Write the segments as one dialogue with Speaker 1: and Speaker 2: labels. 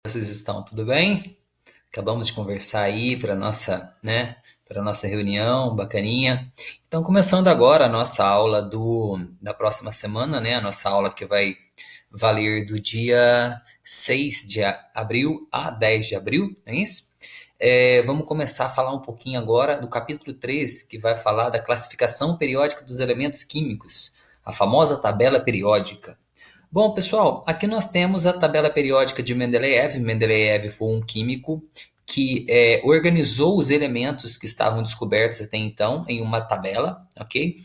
Speaker 1: vocês estão? Tudo bem? Acabamos de conversar aí para nossa reunião bacaninha. Então, começando agora a nossa aula da próxima semana, né? A nossa aula que vai valer do dia 6 de abril a 10 de abril, não é isso? Vamos começar a falar um pouquinho agora do capítulo 3, que vai falar da classificação periódica dos elementos químicos, a famosa tabela periódica. Bom, pessoal, aqui nós temos a tabela periódica de Mendeleev. Mendeleev foi um químico que organizou os elementos que estavam descobertos até então em uma tabela, ok?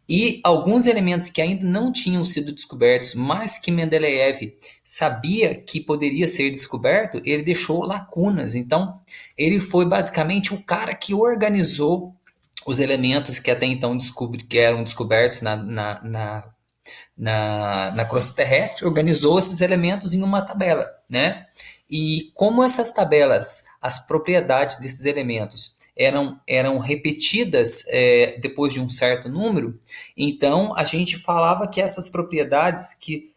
Speaker 1: E alguns elementos que ainda não tinham sido descobertos, mas que Mendeleev sabia que poderia ser descoberto, ele deixou lacunas. Então, ele foi basicamente o cara que organizou os elementos que até então que eram descobertos na crosta terrestre, organizou esses elementos em uma tabela, né? E como essas tabelas, as propriedades desses elementos eram repetidas depois de um certo número, então a gente falava que essas propriedades que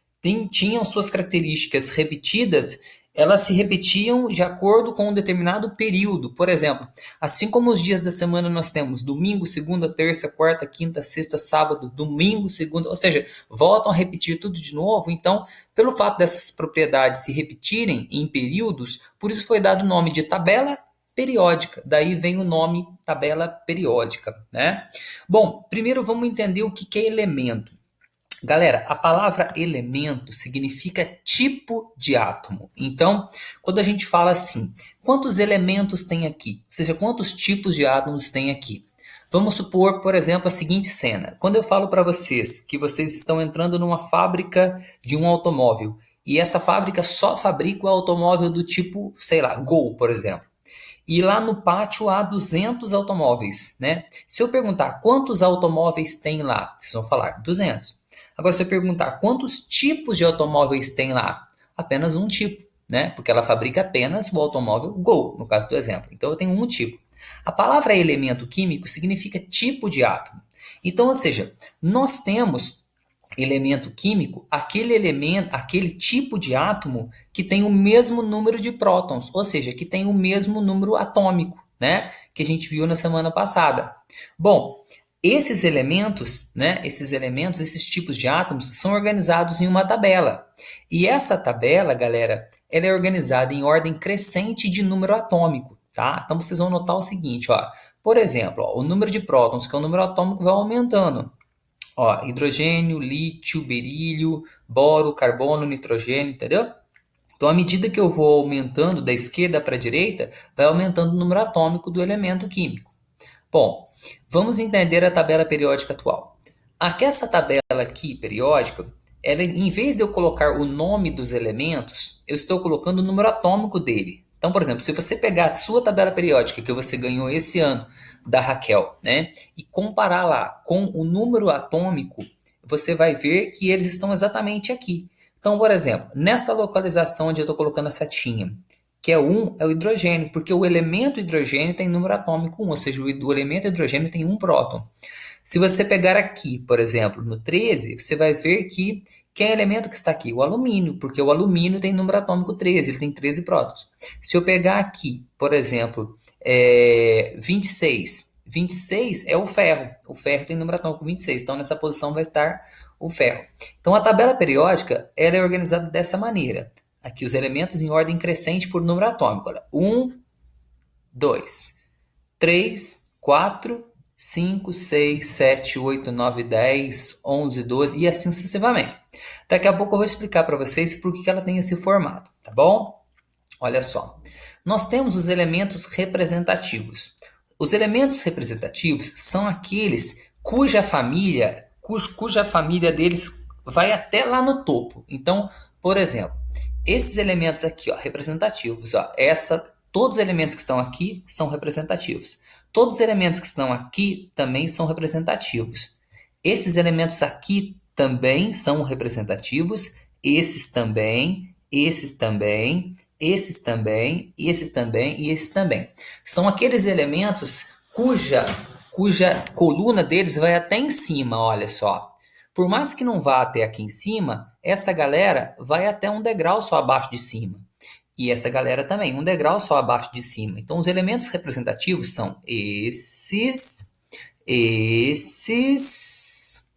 Speaker 1: tinham suas características repetidas, elas se repetiam de acordo com um determinado período. Por exemplo, assim como os dias da semana nós temos domingo, segunda, terça, quarta, quinta, sexta, sábado, domingo, segunda, ou seja, voltam a repetir tudo de novo. Então, pelo fato dessas propriedades se repetirem em períodos, por isso foi dado o nome de tabela periódica. Daí vem o nome tabela periódica, né? Bom, primeiro vamos entender o que é elemento. Galera, a palavra elemento significa tipo de átomo. Então, quando a gente fala assim, quantos elementos tem aqui? Ou seja, quantos tipos de átomos tem aqui? Vamos supor, por exemplo, a seguinte cena. Quando eu falo para vocês que vocês estão entrando numa fábrica de um automóvel e essa fábrica só fabrica o automóvel do tipo, sei lá, Gol, por exemplo. E lá no pátio há 200 automóveis, né? Se eu perguntar quantos automóveis tem lá, vocês vão falar 200. Agora, se eu perguntar quantos tipos de automóveis tem lá, apenas um tipo, né? Porque ela fabrica apenas o automóvel Gol, no caso do exemplo. Então, eu tenho um tipo. A palavra elemento químico significa tipo de átomo. Então, ou seja, nós temos elemento químico, aquele tipo de átomo que tem o mesmo número de prótons, ou seja, que tem o mesmo número atômico, né? Que a gente viu na semana passada. Bom, esses elementos, né? Esses tipos de átomos são organizados em uma tabela. E essa tabela, galera, ela é organizada em ordem crescente de número atômico, tá? Então vocês vão notar o seguinte, ó. Por exemplo, ó, o número de prótons, que é o número atômico, vai aumentando. Ó, hidrogênio, lítio, berílio, boro, carbono, nitrogênio, entendeu? Então, à medida que eu vou aumentando da esquerda para a direita, vai aumentando o número atômico do elemento químico. Bom, vamos entender a tabela periódica atual. Aqui, essa tabela aqui, periódica, ela, em vez de eu colocar o nome dos elementos, eu estou colocando o número atômico dele. Então, por exemplo, se você pegar a sua tabela periódica que você ganhou esse ano da Raquel, né, e comparar lá com o número atômico, você vai ver que eles estão exatamente aqui. Então, por exemplo, nessa localização onde eu estou colocando a setinha, que é 1, é o hidrogênio, porque o elemento hidrogênio tem número atômico 1, ou seja, o elemento hidrogênio tem um próton. Se você pegar aqui, por exemplo, no 13, você vai ver que quem é o elemento que está aqui? O alumínio, porque o alumínio tem número atômico 13, ele tem 13 prótons. Se eu pegar aqui, por exemplo, 26, 26 é o ferro tem número atômico 26, então nessa posição vai estar o ferro. Então a tabela periódica ela é organizada dessa maneira. Aqui os elementos em ordem crescente por número atômico. Olha, 1, 2, 3, 4, 5, 6, 7, 8, 9, 10, 11, 12 e assim sucessivamente. Daqui a pouco eu vou explicar para vocês por que ela tem esse formato, tá bom? Olha só. Nós temos os elementos representativos. Os elementos representativos são aqueles cuja família deles vai até lá no topo. Então, por exemplo, esses elementos aqui, ó, representativos, ó, todos os elementos que estão aqui são representativos. Todos os elementos que estão aqui também são representativos. Esses elementos aqui também são representativos, esses também, esses também, esses também, esses também e esses também. São aqueles elementos cuja coluna deles vai até em cima, olha só. Por mais que não vá até aqui em cima, essa galera vai até um degrau só abaixo de cima. E essa galera também, um degrau só abaixo de cima. Então, os elementos representativos são esses, esses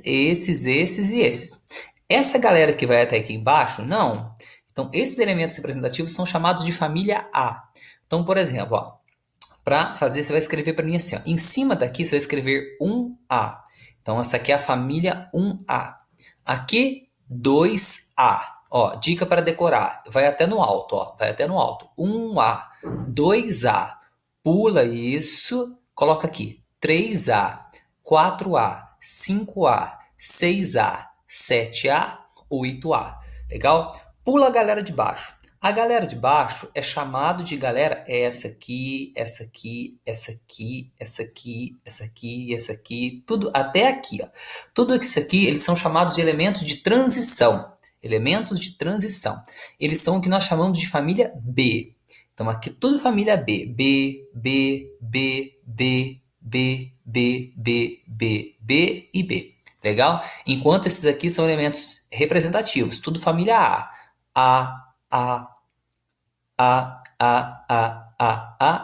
Speaker 1: e esses. Essa galera que vai até aqui embaixo, não. Então, esses elementos representativos são chamados de família A. Então, por exemplo, para fazer, você vai escrever para mim assim, ó. Em cima daqui, você vai escrever 1A. Então, essa aqui é a família 1A. Aqui, 2A. Ó, dica para decorar. Vai até no alto, ó. Vai até no alto. 1A, 2A. Pula isso, coloca aqui. 3A, 4A, 5A, 6A, 7A, 8A. Legal? Pula a galera de baixo. A galera de baixo é chamado de galera essa aqui, essa aqui, essa aqui, essa aqui, essa aqui, essa aqui, tudo até aqui, ó. Tudo isso aqui, eles são chamados de elementos de transição. Elementos de transição. Eles são o que nós chamamos de família B. Então aqui tudo família B. B, B, B, B, B, B, B, B, B e B. Legal? Enquanto esses aqui são elementos representativos. Tudo família A. A,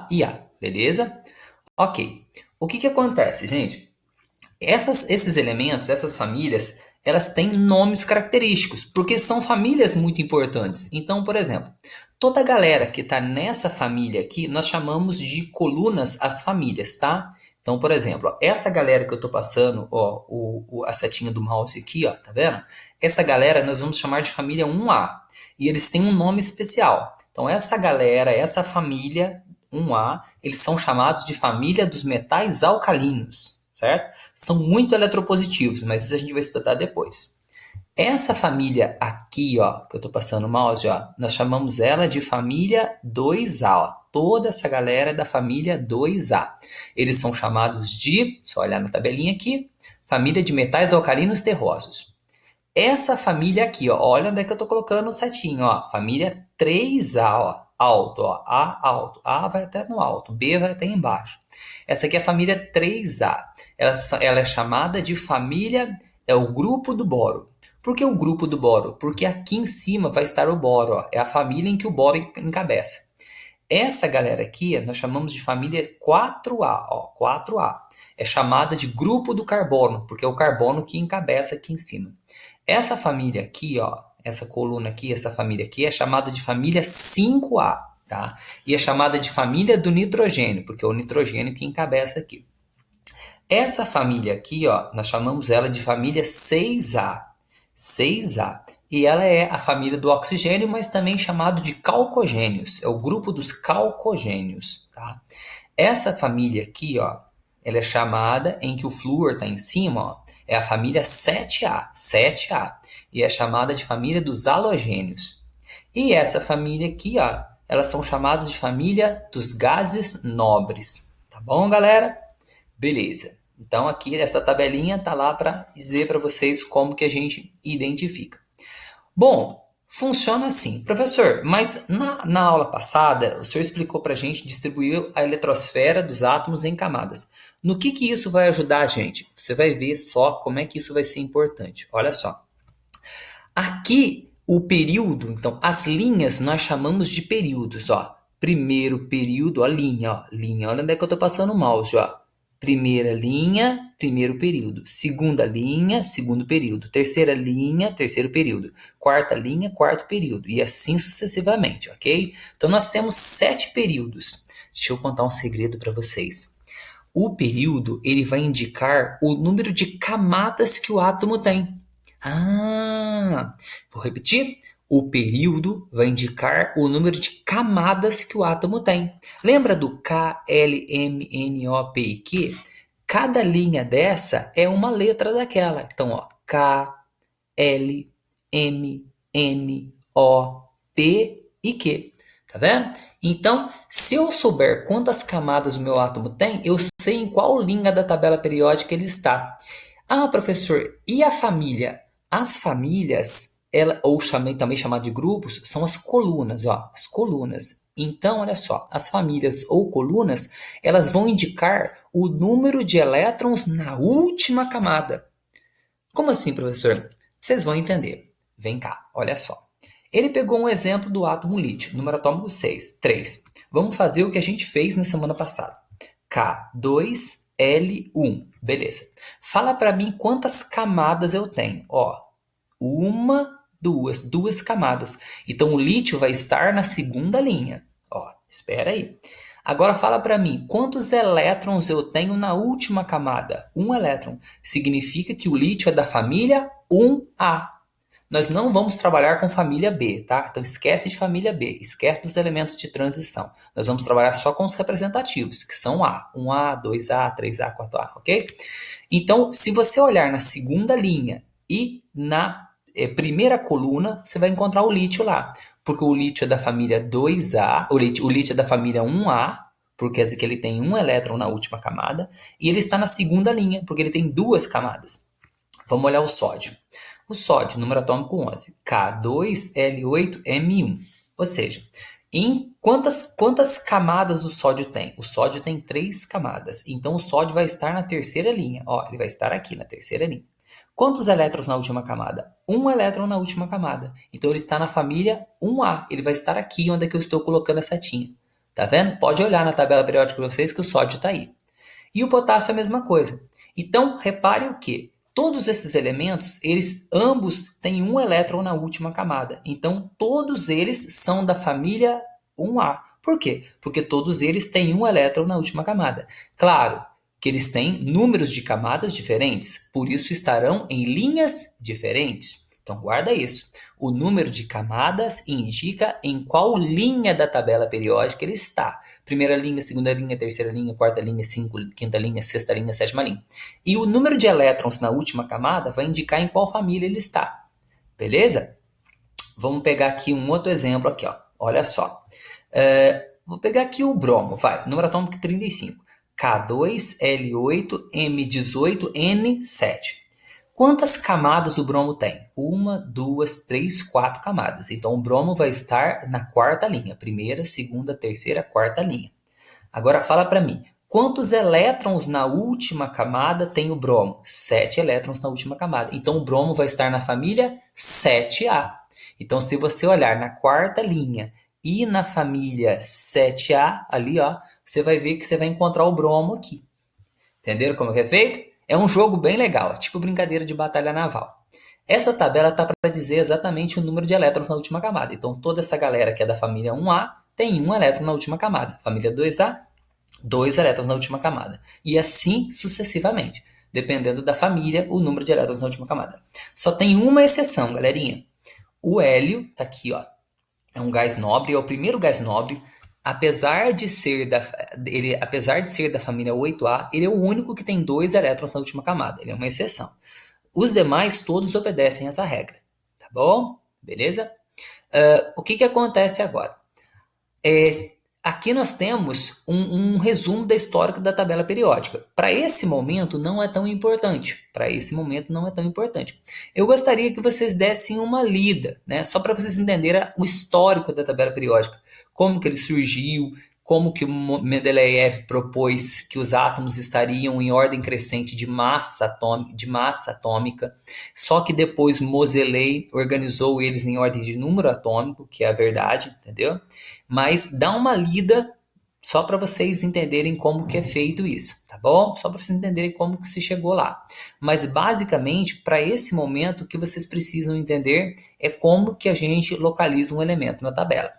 Speaker 1: e A. Beleza? Ok. O que acontece, gente? Esses elementos, essas famílias, elas têm nomes característicos, porque são famílias muito importantes. Então, por exemplo, toda a galera que está nessa família aqui, nós chamamos de colunas as famílias, tá? Então, por exemplo, ó, essa galera que eu estou passando, ó, a setinha do mouse aqui, ó, tá vendo? Essa galera nós vamos chamar de família 1A. E eles têm um nome especial. Então, essa galera, essa família 1A, eles são chamados de família dos metais alcalinos, certo? São muito eletropositivos, mas isso a gente vai estudar depois. Essa família aqui, ó, que eu estou passando o mouse, ó, nós chamamos ela de família 2A, ó. Toda essa galera é da família 2A. Eles são chamados de, só olhar na tabelinha aqui, família de metais alcalinos terrosos. Essa família aqui, ó, olha onde é que eu estou colocando o setinho, ó, família 3A, ó, alto, ó, A alto, A vai até no alto, B vai até embaixo. Essa aqui é a família 3A. Ela é chamada de família, é o grupo do boro. Por que o grupo do boro? Porque aqui em cima vai estar o boro, ó, é a família em que o boro encabeça. Essa galera aqui nós chamamos de família 4A, ó, 4A. É chamada de grupo do carbono, porque é o carbono que encabeça aqui em cima. Essa família aqui, ó, essa coluna aqui, essa família aqui é chamada de família 5A, tá? E é chamada de família do nitrogênio, porque é o nitrogênio que encabeça aqui. Essa família aqui, ó, nós chamamos ela de família 6A. 6A. E ela é a família do oxigênio, mas também chamado de calcogênios. É o grupo dos calcogênios, tá? Essa família aqui, ó, ela é chamada, em que o flúor está em cima, ó, é a família 7A, 7A. E é chamada de família dos halogênios. E essa família aqui, ó, elas são chamadas de família dos gases nobres. Tá bom, galera? Beleza. Então aqui essa tabelinha tá lá para dizer para vocês como que a gente identifica. Bom, funciona assim. Professor, mas na aula passada o senhor explicou para a gente distribuir a eletrosfera dos átomos em camadas. No que isso vai ajudar a gente? Você vai ver só como é que isso vai ser importante. Olha só. Aqui o período, então as linhas nós chamamos de períodos, ó. Primeiro período, ó, linha, ó. Linha, olha onde é que eu estou passando o mouse, ó. Primeira linha, primeiro período. Segunda linha, segundo período. Terceira linha, terceiro período. Quarta linha, quarto período. E assim sucessivamente, ok? Então nós temos 7 períodos. Deixa eu contar um segredo para vocês. O período, ele vai indicar o número de camadas que o átomo tem. Vou repetir. O período vai indicar o número de camadas que o átomo tem. Lembra do K, L, M, N, O, P e Q? Cada linha dessa é uma letra daquela. Então, ó, K, L, M, N, O, P e Q. Tá vendo? Então, se eu souber quantas camadas o meu átomo tem, eu sei em qual linha da tabela periódica ele está. Ah, professor, e a família? As famílias, ou também chamado de grupos, são as colunas, ó, as colunas. Então, olha só, as famílias ou colunas, elas vão indicar o número de elétrons na última camada. Como assim, professor? Vocês vão entender. Vem cá, olha só. Ele pegou um exemplo do átomo lítio, número atômico 6, 3. Vamos fazer o que a gente fez na semana passada. K2L1. Beleza. Fala para mim quantas camadas eu tenho. Ó, uma, duas camadas. Então o lítio vai estar na segunda linha. Ó, espera aí. Agora fala para mim, quantos elétrons eu tenho na última camada? Um elétron. Significa que o lítio é da família 1A. Nós não vamos trabalhar com família B, tá? Então esquece de família B, esquece dos elementos de transição. Nós vamos trabalhar só com os representativos, que são A. 1A, 2A, 3A, 4A, ok? Então, se você olhar na segunda linha e na primeira coluna, você vai encontrar o lítio lá. Porque o lítio é da família 2A, o lítio é da família 1A, porque quer dizer que ele tem um elétron na última camada, e ele está na segunda linha, porque ele tem duas camadas. Vamos olhar o sódio. O sódio, número atômico 11, K2L8M1. Ou seja, em quantas camadas o sódio tem? O sódio tem 3 camadas. Então, o sódio vai estar na terceira linha. Ó, ele vai estar aqui na terceira linha. Quantos elétrons na última camada? Um elétron na última camada. Então, ele está na família 1A. Ele vai estar aqui onde é que eu estou colocando a setinha. Tá vendo? Pode olhar na tabela periódica de vocês que o sódio está aí. E o potássio é a mesma coisa. Então, repare o quê? Todos esses elementos, eles ambos têm um elétron na última camada. Então, todos eles são da família 1A. Por quê? Porque todos eles têm um elétron na última camada. Claro que eles têm números de camadas diferentes, por isso estarão em linhas diferentes. Então, guarda isso. O número de camadas indica em qual linha da tabela periódica ele está. Primeira linha, segunda linha, terceira linha, quarta linha, quinta linha, sexta linha, sétima linha. E o número de elétrons na última camada vai indicar em qual família ele está. Beleza? Vamos pegar aqui um outro exemplo aqui, ó. Olha só. Vou pegar aqui o bromo, vai. Número atômico 35. K2L8M18N7. Quantas camadas o bromo tem? 1, 2, 3, 4 camadas. Então, o bromo vai estar na quarta linha. Primeira, segunda, terceira, quarta linha. Agora, fala para mim. Quantos elétrons na última camada tem o bromo? 7 elétrons na última camada. Então, o bromo vai estar na família 7A. Então, se você olhar na quarta linha e na família 7A, ali, ó, você vai ver que você vai encontrar o bromo aqui. Entenderam como é feito? É um jogo bem legal, tipo brincadeira de batalha naval. Essa tabela está para dizer exatamente o número de elétrons na última camada. Então, toda essa galera que é da família 1A tem um elétron na última camada. Família 2A, 2 elétrons na última camada. E assim sucessivamente, dependendo da família, o número de elétrons na última camada. Só tem uma exceção, galerinha. O hélio, tá aqui, ó. É um gás nobre, é o primeiro gás nobre. Apesar de ser da família 8A, ele é o único que tem 2 elétrons na última camada. Ele é uma exceção. Os demais todos obedecem essa regra. Tá bom? Beleza? O que acontece agora? Aqui nós temos um resumo da história da tabela periódica. Para esse momento não é tão importante. Eu gostaria que vocês dessem uma lida, né? Só para vocês entenderem o histórico da tabela periódica. Como que ele surgiu, como que Mendeleev propôs que os átomos estariam em ordem crescente de massa atômica, só que depois Moseley organizou eles em ordem de número atômico, que é a verdade, entendeu? Mas dá uma lida só para vocês entenderem como que é feito isso, tá bom? Só para vocês entenderem como que se chegou lá. Mas basicamente, para esse momento, o que vocês precisam entender é como que a gente localiza um elemento na tabela.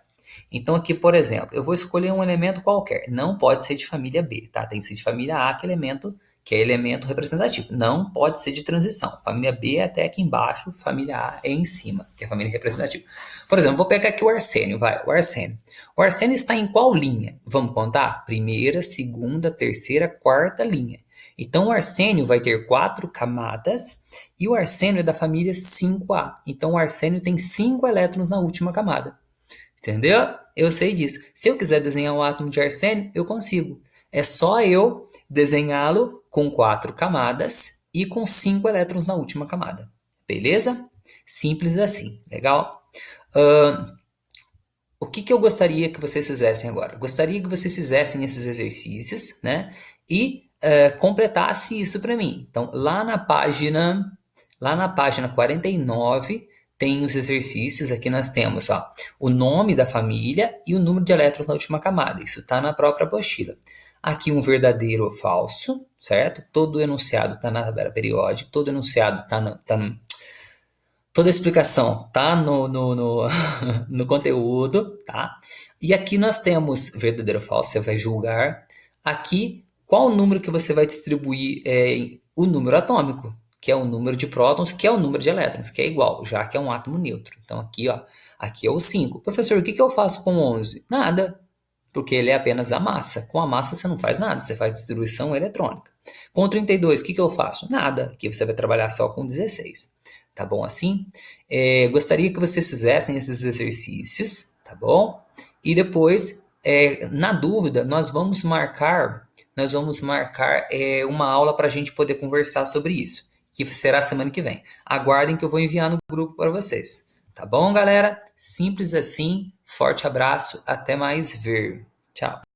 Speaker 1: Então aqui, por exemplo, eu vou escolher um elemento qualquer. Não pode ser de família B, tá? Tem que ser de família A, que é elemento representativo. Não pode ser de transição. Família B é até aqui embaixo, família A é em cima, que é a família representativa. Por exemplo, vou pegar aqui o arsênio, vai. O arsênio está em qual linha? Vamos contar? Primeira, segunda, terceira, quarta linha. Então, o arsênio vai ter 4 camadas e o arsênio é da família 5A. Então, o arsênio tem 5 elétrons na última camada. Entendeu? Eu sei disso. Se eu quiser desenhar um átomo de arsênio, eu consigo. É só eu desenhá-lo com 4 camadas e com 5 elétrons na última camada. Beleza? Simples assim. Legal? O que eu gostaria que vocês fizessem agora? Gostaria que vocês fizessem esses exercícios, né? E completassem isso para mim. Então, lá na página 49, tem os exercícios, aqui nós temos ó, o nome da família e o número de elétrons na última camada. Isso está na própria apostila. Aqui um verdadeiro ou falso, certo? Todo enunciado está na tabela periódica, todo enunciado está no, toda a explicação tá no conteúdo, tá? E aqui nós temos verdadeiro ou falso, você vai julgar. Aqui, qual o número que você vai distribuir o número atômico, que é o número de prótons, que é o número de elétrons, que é igual, já que é um átomo neutro. Então aqui, ó, aqui é o 5. Professor, o que eu faço com 11? Nada, porque ele é apenas a massa. Com a massa você não faz nada, você faz distribuição eletrônica. Com 32, o que eu faço? Nada, aqui você vai trabalhar só com 16. Tá bom assim? Gostaria que vocês fizessem esses exercícios, tá bom? E depois, na dúvida, nós vamos marcar uma aula para a gente poder conversar sobre isso, que será semana que vem. Aguardem que eu vou enviar no grupo para vocês. Tá bom, galera? Simples assim. Forte abraço. Até mais ver. Tchau.